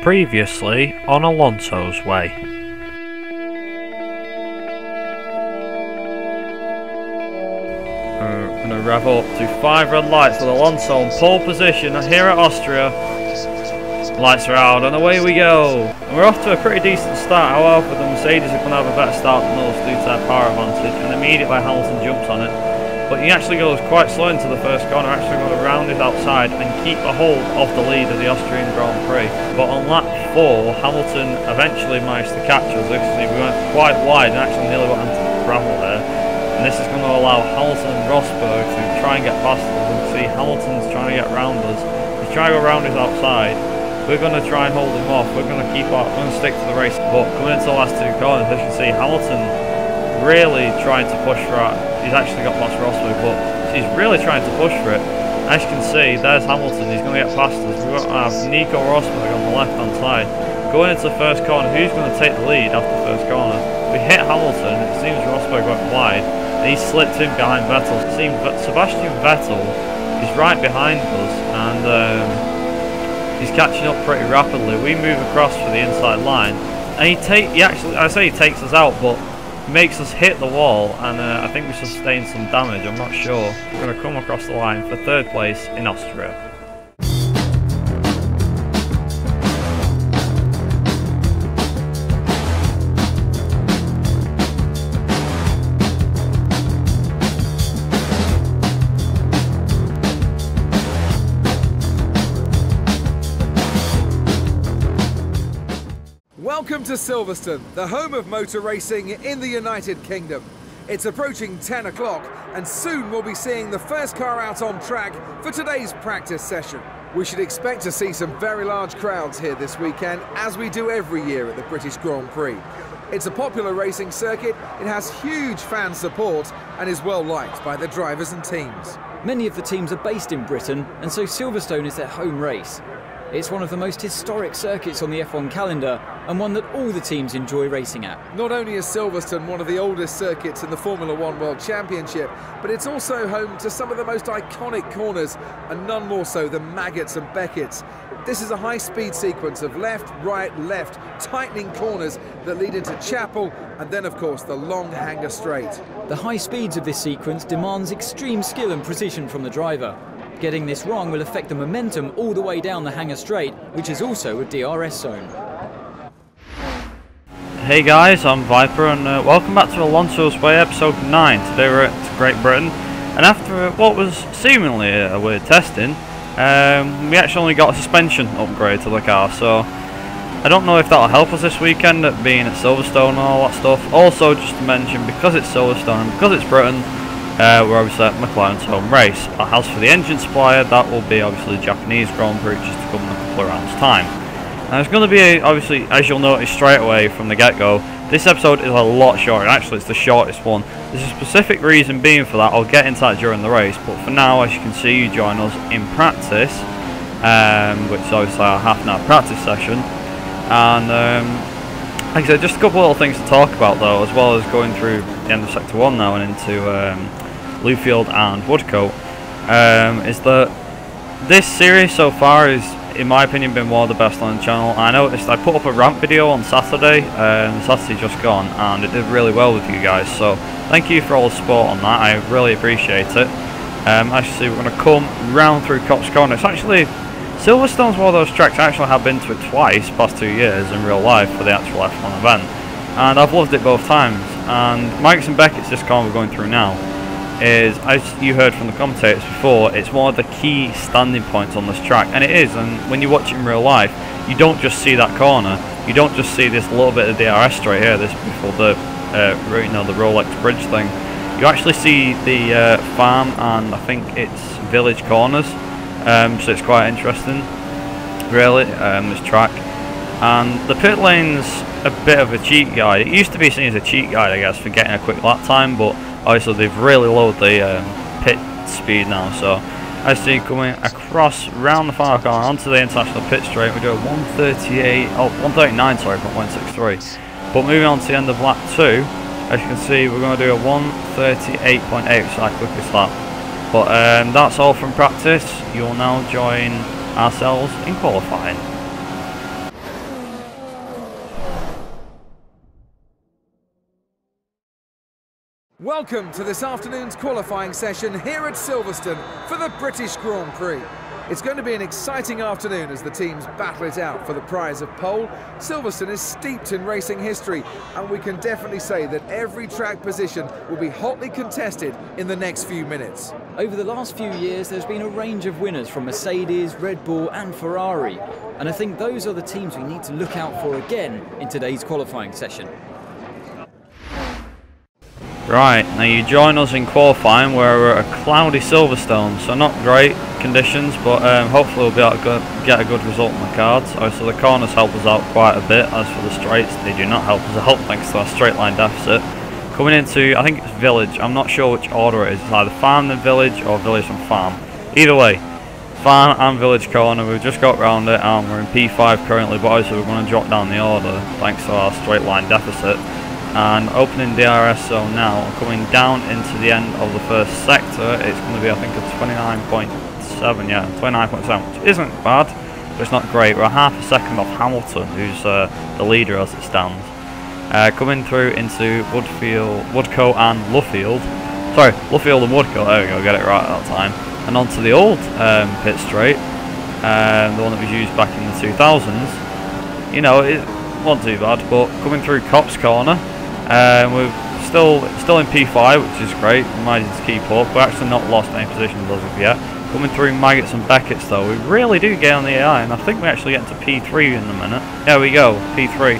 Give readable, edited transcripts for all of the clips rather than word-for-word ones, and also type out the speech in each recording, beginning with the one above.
Previously on Alonso's way. We're going to rev up to 5 red lights with Alonso in pole position here at Austria. Lights are out and away we go. And we're off to a pretty decent start, however the Mercedes are going to have a better start than us due to their power advantage, and immediately Hamilton jumps on it. But he actually goes quite slow into the first corner, actually going to round it outside and keep a hold of the lead of the Austrian Grand Prix. But on lap 4, Hamilton eventually managed to catch us. We went quite wide and actually nearly went into gravel there. And this is going to allow Hamilton and Rosberg to try and get past us. You can see Hamilton's trying to get round us. He's trying to go round us outside. We're going to try and hold him off. We're going to stick to the race. But coming into the last 2 corners, as you can see, Hamilton really trying to push for it. He's actually got past Rosberg, but he's really trying to push for it. As you can see, there's Hamilton. He's going to get past us. We've got to have Nico Rosberg on the left-hand side. Going into the first corner, who's going to take the lead after the first corner? We hit Hamilton. It seems Rosberg went wide, and he slipped in behind Vettel. It seems that Sebastian Vettel is right behind us, and he's catching up pretty rapidly. We move across for the inside line, and he takes us out, but makes us hit the wall, and I think we sustained some damage. I'm not sure. We're going to come across the line for 3rd place in Austria. Welcome to Silverstone, the home of motor racing in the United Kingdom. It's approaching 10 o'clock and soon we'll be seeing the first car out on track for today's practice session. We should expect to see some very large crowds here this weekend, as we do every year at the British Grand Prix. It's a popular racing circuit, it has huge fan support and is well liked by the drivers and teams. Many of the teams are based in Britain, and so Silverstone is their home race. It's one of the most historic circuits on the F1 calendar, and one that all the teams enjoy racing at. Not only is Silverstone one of the oldest circuits in the Formula One World Championship, but it's also home to some of the most iconic corners, and none more so than Maggots and Beckett's. This is a high-speed sequence of left, right, left, tightening corners that lead into Chapel, and then of course the long hanger straight. The high speeds of this sequence demands extreme skill and precision from the driver. Getting this wrong will affect the momentum all the way down the hanger straight, which is also a DRS zone. Hey guys, I'm Viper, and welcome back to Alonso's Way, episode 9. Today we're at Great Britain, and after what was seemingly a weird testing, we actually only got a suspension upgrade to the car, so I don't know if that'll help us this weekend at being at Silverstone and all that stuff. Also, just to mention, because it's Silverstone and because it's Britain, we're obviously at McLaren's home race. As for the engine supplier, that will be obviously the Japanese Grand Prix, just to come in a couple of rounds' time. And it's going to be, obviously, as you'll notice straight away from the get-go, this episode is a lot shorter. Actually, it's the shortest one. There's a specific reason being for that. I'll get into that during the race, but for now, as you can see, you join us in practice, which is obviously our half-an-hour practice session. And like I said, just a couple of little things to talk about, though, as well as going through the end of Sector 1 now and into Bluefield and Woodcote, is that this series so far is, in my opinion, been one of the best on the channel. I noticed I put up a ramp video on Saturday, Saturday just gone, and it did really well with you guys, so thank you for all the support on that. I really appreciate it. As you see, we're going to come round through Cops Corner. It's actually, Silverstone's one of those tracks. I actually have been to it twice past 2 years in real life for the actual F1 event, and I've loved it both times. And Maggots and Beckett's, this corner we're going through now, is, as you heard from the commentators before, it's one of the key standing points on this track, and it is. And when you watch it in real life, you don't just see that corner, you don't just see this little bit of DRS straight here, this before the the Rolex bridge thing. You actually see the farm and I think it's village corners, so it's quite interesting, really, this track. And the pit lane's a bit of a cheat guide. It used to be seen as a cheat guide, I guess, for getting a quick lap time, but obviously they've really lowered the pit speed now. So as you see, coming across round the final corner onto the international pit straight, we do a 139, sorry, 1.63. But moving on to the end of lap 2, as you can see, we're going to do a 138.8, so our quickest lap. But that's all from practice. You'll now join ourselves in qualifying. Welcome to this afternoon's qualifying session here at Silverstone for the British Grand Prix. It's going to be an exciting afternoon as the teams battle it out for the prize of pole. Silverstone is steeped in racing history, and we can definitely say that every track position will be hotly contested in the next few minutes. Over the last few years, there's been a range of winners from Mercedes, Red Bull and Ferrari, and I think those are the teams we need to look out for again in today's qualifying session. Right, now you join us in qualifying where we're at a cloudy Silverstone, so not great conditions, but hopefully we'll be able to get a good result in the cards. Obviously the corners help us out quite a bit. As for the straights, they do not help us out thanks to our straight line deficit. Coming into, I think it's Village, I'm not sure which order it is, it's either Farm then Village or Village and Farm. Either way, Farm and Village corner, we've just got round it and we're in P5 currently, but obviously we're going to drop down the order thanks to our straight line deficit. And opening DRS zone now, coming down into the end of the first sector, it's going to be I think a 29.7, yeah, 29.7, which isn't bad, but it's not great. We're half a second off Hamilton, who's the leader as it stands. Coming through into Woodcote and Luffield, sorry, Luffield and Woodcote, there we go, get it right that time. And onto the old pit straight, the one that was used back in the 2000s. You know, it wasn't too bad, but coming through Cops Corner, we're still in P5, which is great. We managed to keep up. We're actually not lost any positions as of yet. Coming through Maggots and Beckett's though, we really do get on the AI, and I think we actually get into P3 in a minute. There we go, P3.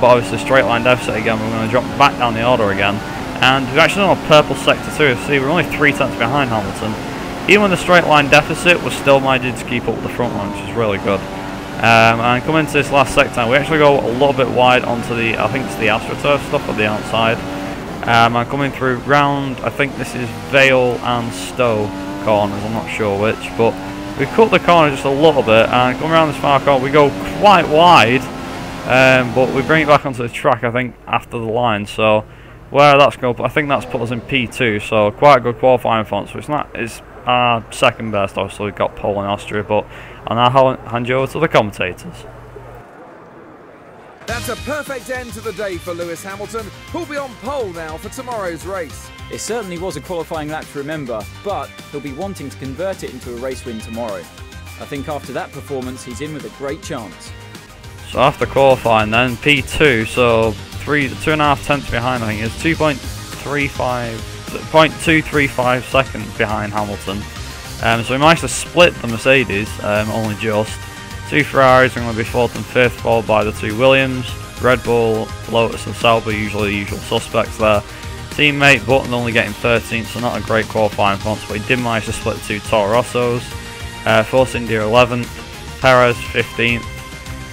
But obviously straight line deficit again, we're going to drop back down the order again. And we've actually done a purple sector too. See, we're only 3 tenths behind Hamilton. Even with the straight line deficit, we're still managing to keep up with the front line, which is really good. And coming into this last sector, we actually go a little bit wide onto the, I think it's the AstroTurf stuff on the outside. And coming through round, I think this is Vale and Stowe corners, I'm not sure which, but we cut the corner just a little bit, and coming around this far corner, we go quite wide, but we bring it back onto the track, I think, after the line. So where that's going, I think that's put us in P2, so quite a good qualifying for us. So it's our second best. Obviously we've got pole in Austria, but I'll now hand you over to the commentators. That's a perfect end to the day for Lewis Hamilton, who'll be on pole now for tomorrow's race. It certainly was a qualifying lap to remember, but he'll be wanting to convert it into a race win tomorrow. I think after that performance, he's in with a great chance. So after qualifying then, P2, so 2.5 tenths behind, I think it's 0.235 seconds behind Hamilton. So we managed to split the Mercedes, only just. 2 Ferraris are going to be 4th and 5th, followed by the 2 Williams. Red Bull, Lotus and Sauber, usually the usual suspects there. Teammate Button only getting 13th, so not a great qualifying performance, but he did manage to split 2 Toro Rossos. Force India 11th, Perez 15th.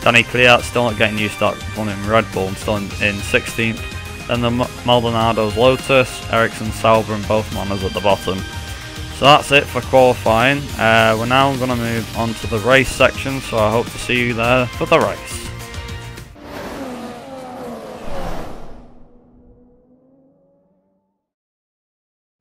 Danny Kvyat still not getting used to that one in Red Bull and still in 16th. Then the Maldonado's Lotus, Ericsson, Sauber and both Manas at the bottom. So that's it for qualifying. We're now going to move on to the race section, so I hope to see you there for the race.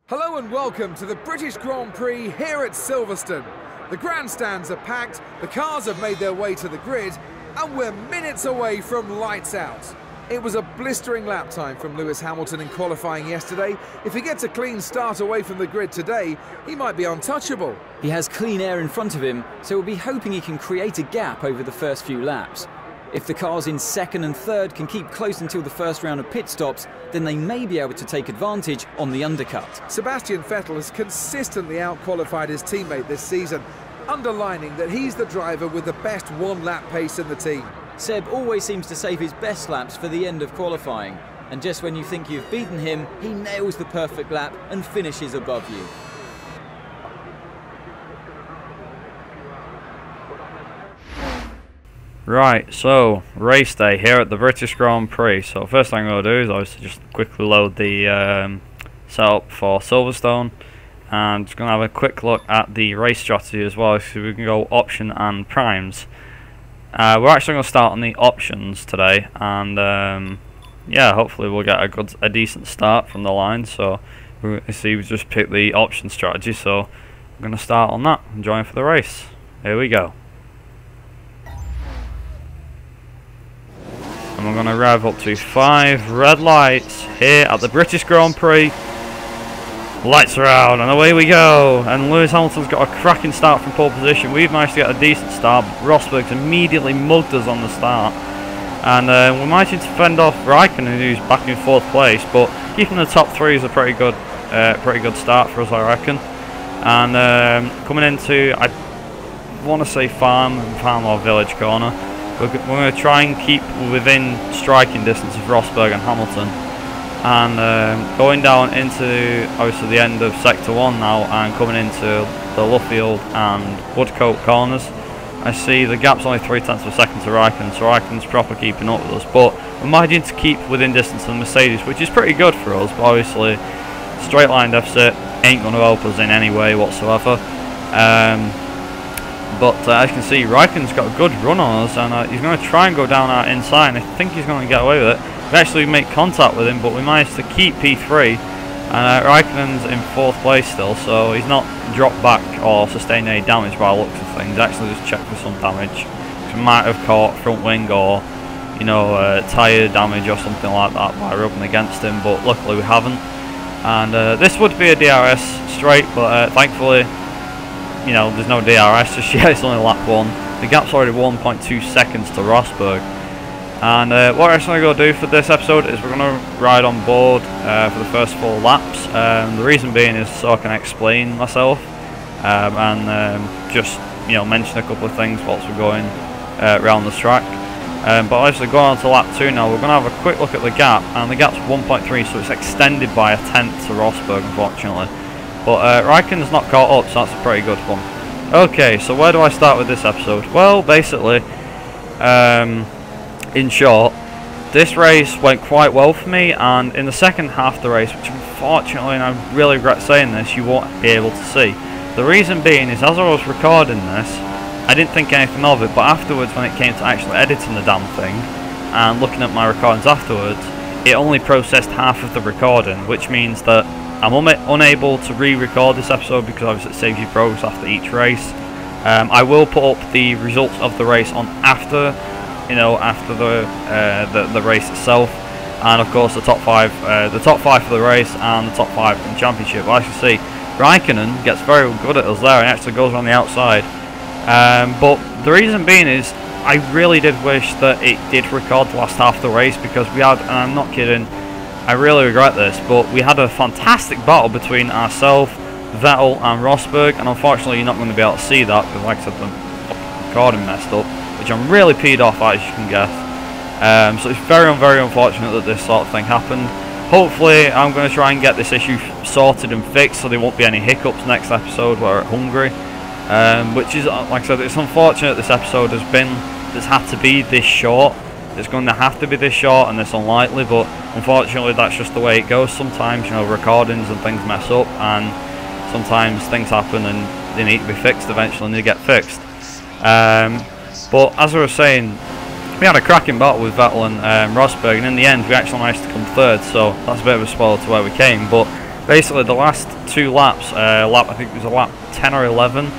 Hello and welcome to the British Grand Prix here at Silverstone. The grandstands are packed, the cars have made their way to the grid, and we're minutes away from lights out. It was a blistering lap time from Lewis Hamilton in qualifying yesterday. If he gets a clean start away from the grid today, he might be untouchable. He has clean air in front of him, so we'll be hoping he can create a gap over the first few laps. If the cars in 2nd and 3rd can keep close until the first round of pit stops, then they may be able to take advantage on the undercut. Sebastian Vettel has consistently out-qualified his teammate this season, underlining that he's the driver with the best one-lap pace in the team. Seb always seems to save his best laps for the end of qualifying, and just when you think you've beaten him, he nails the perfect lap and finishes above you. Right, so race day here at the British Grand Prix. So first thing I'm going to do is obviously just quickly load the setup for Silverstone, and just going to have a quick look at the race strategy as well, so we can go option and primes. We're actually going to start on the options today, and yeah, hopefully we'll get a decent start from the line. So we just picked the option strategy, so I'm going to start on that and join for the race. Here we go. And we're going to rev up to 5 red lights here at the British Grand Prix. Lights are out and away we go. And Lewis Hamilton's got a cracking start from pole position. We've managed to get a decent start. Rosberg's immediately mugged us on the start. And we managed to fend off Raikkonen, who's back in 4th place. But keeping the top 3 is a pretty good start for us, I reckon. And coming into, I want to say farm or village corner. We're going to try and keep within striking distance of Rosberg and Hamilton. And going down into, obviously, the end of Sector 1 now and coming into the Luffield and Woodcote corners. I see the gap's only 0.3 of a second to Raikkonen, so Raikkonen's proper keeping up with us. But we're managing to keep within distance of the Mercedes, which is pretty good for us. But obviously, straight line deficit ain't going to help us in any way whatsoever. But as you can see, Raikkonen's got a good run on us, and he's going to try and go down our inside, and I think he's going to get away with it. We actually make contact with him, but we managed to keep P3, and Raikkonen's in 4th place still, so he's not dropped back or sustained any damage by the looks of things. Actually just checked for some damage. We might have caught front wing or, you know, tyre damage or something like that by rubbing against him, but luckily we haven't. And this would be a DRS straight, but thankfully, you know, there's no DRS just yet. It's only lap 1. The gap's already 1.2 seconds to Rosberg. And what we're actually going to do for this episode is we're going to ride on board for the first 4 laps. The reason being is so I can explain myself and just, you know, mention a couple of things whilst we're going around the track. But obviously going on to lap 2 now, we're going to have a quick look at the gap, and the gap's 1.3, so it's extended by a 1/10 to Rosberg, unfortunately. But Raikkonen's not caught up, so that's a pretty good one. Okay, so where do I start with this episode? Well, basically, in short, this race went quite well for me, and in the second half of the race, which unfortunately, and I really regret saying this, you won't be able to see. The reason being is, as I was recording this, I didn't think anything of it, but afterwards, when it came to actually editing the damn thing, and looking at my recordings afterwards, it only processed half of the recording, which means that I'm unable to re-record this episode because obviously it saves you progress after each race. I will put up the results of the race on after, you know, after the race itself, and of course the top 5 for the race and the top 5 in the championship. Well, as you see, Raikkonen gets very good at us there and actually goes on the outside. But the reason being is, I really did wish that it did record the last half of the race, because we had, and I'm not kidding, I really regret this, but we had a fantastic battle between ourselves, Vettel and Rosberg, and unfortunately you're not going to be able to see that because, like I said, the recording messed up, which I'm really peed off at, as you can guess. So it's very, very unfortunate that this sort of thing happened. Hopefully I'm going to try and get this issue sorted and fixed so there won't be any hiccups next episode while we're at Hungary. Which is, like I said, it's unfortunate this episode has had to be this short. It's going to have to be this short and this unlikely, but unfortunately that's just the way it goes. Sometimes, you know, recordings and things mess up, and sometimes things happen and they need to be fixed eventually, and they get fixed. But as I was saying, we had a cracking battle with Vettel and Rosberg, and in the end we actually managed to come 3rd, so that's a bit of a spoiler to where we came. But basically the last 2 laps, I think it was a lap 10 or 11,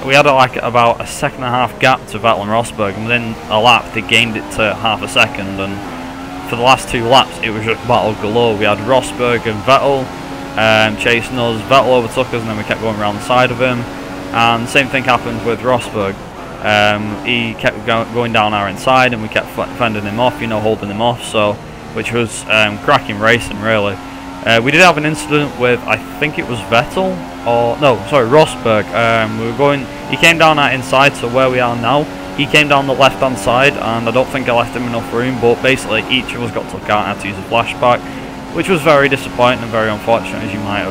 we had like about a 1.5 gap to Vettel and Rosberg, and within a lap they gained it to half a second, and for the last 2 laps it was just battle galore. We had Rosberg and Vettel chasing us. Vettel overtook us, and then we kept going around the side of him, and the same thing happened with Rosberg. He kept going down our inside, and we kept fending him off, you know, holding him off, so which was cracking racing, really. We did have an incident with, I think it was Vettel, or no, sorry, Rosberg. He came down our inside, so where we are now, he came down the left hand side, and I don't think I left him enough room, but basically each of us got took out and had to use a flashback, which was very disappointing and very unfortunate, as you might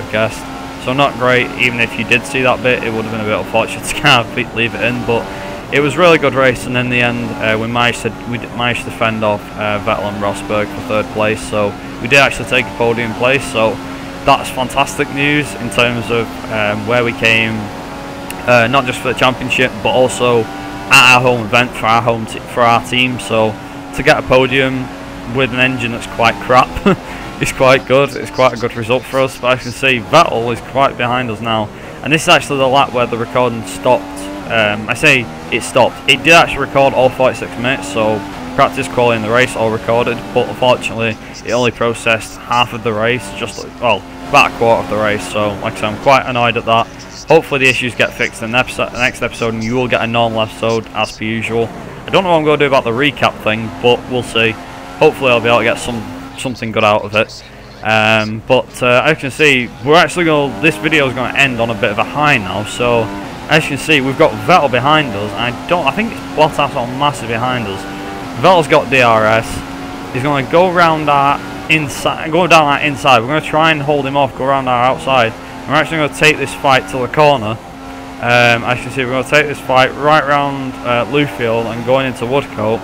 have guessed. So not great. Even if you did see that bit, it would have been a bit unfortunate to kind of leave it in, but it was really good race, and in the end we managed to fend off Vettel and Rosberg for 3rd place, so we did actually take a podium place, so that's fantastic news in terms of where we came, not just for the championship but also at our home event for our team. So to get a podium with an engine that's quite crap is quite good. It's quite a good result for us. But as you can see, Vettel is quite behind us now, and this is actually the lap where the recording stopped. I say it stopped. It did actually record all 46 minutes, so practice, quali and the race all recorded, but unfortunately it only processed half of the race, well, about a quarter of the race, so like I said, I'm quite annoyed at that. Hopefully the issues get fixed in the next episode and you will get a normal episode as per usual. I don't know what I'm going to do about the recap thing, but we'll see. Hopefully I'll be able to get something good out of it. But as you can see, this video is going to end on a bit of a high now, so as you can see, we've got Vettel behind us. I think it's Bottas on massive behind us. Vettel's got DRS. He's going to go around our inside, go down our inside. We're going to try and hold him off, go around our outside. We're actually going to take this fight to the corner. As you can see, we're going to take this fight right round Luffield and going into Woodcote.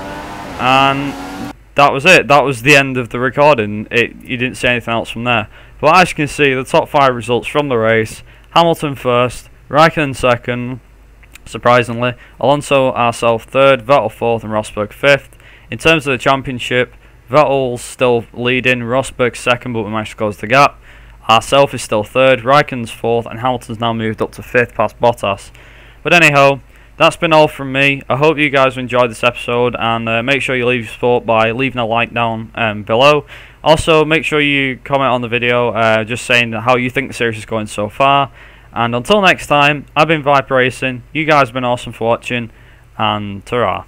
And that was it. That was the end of the recording. You didn't see anything else from there. But as you can see, the top 5 results from the race: Hamilton first, Raikkonen second, surprisingly, Alonso ourselves third, Vettel fourth, and Rosberg fifth. In terms of the championship, Vettel's still leading, Rosberg second, but we managed to close the gap. Ourselves is still third, Raikkonen's fourth, and Hamilton's now moved up to fifth past Bottas. But anyhow, that's been all from me. I hope you guys enjoyed this episode, and make sure you leave your support by leaving a like down below. Also, make sure you comment on the video just saying how you think the series is going so far. And until next time, I've been Viper Racing. You guys have been awesome for watching, and ta-ra.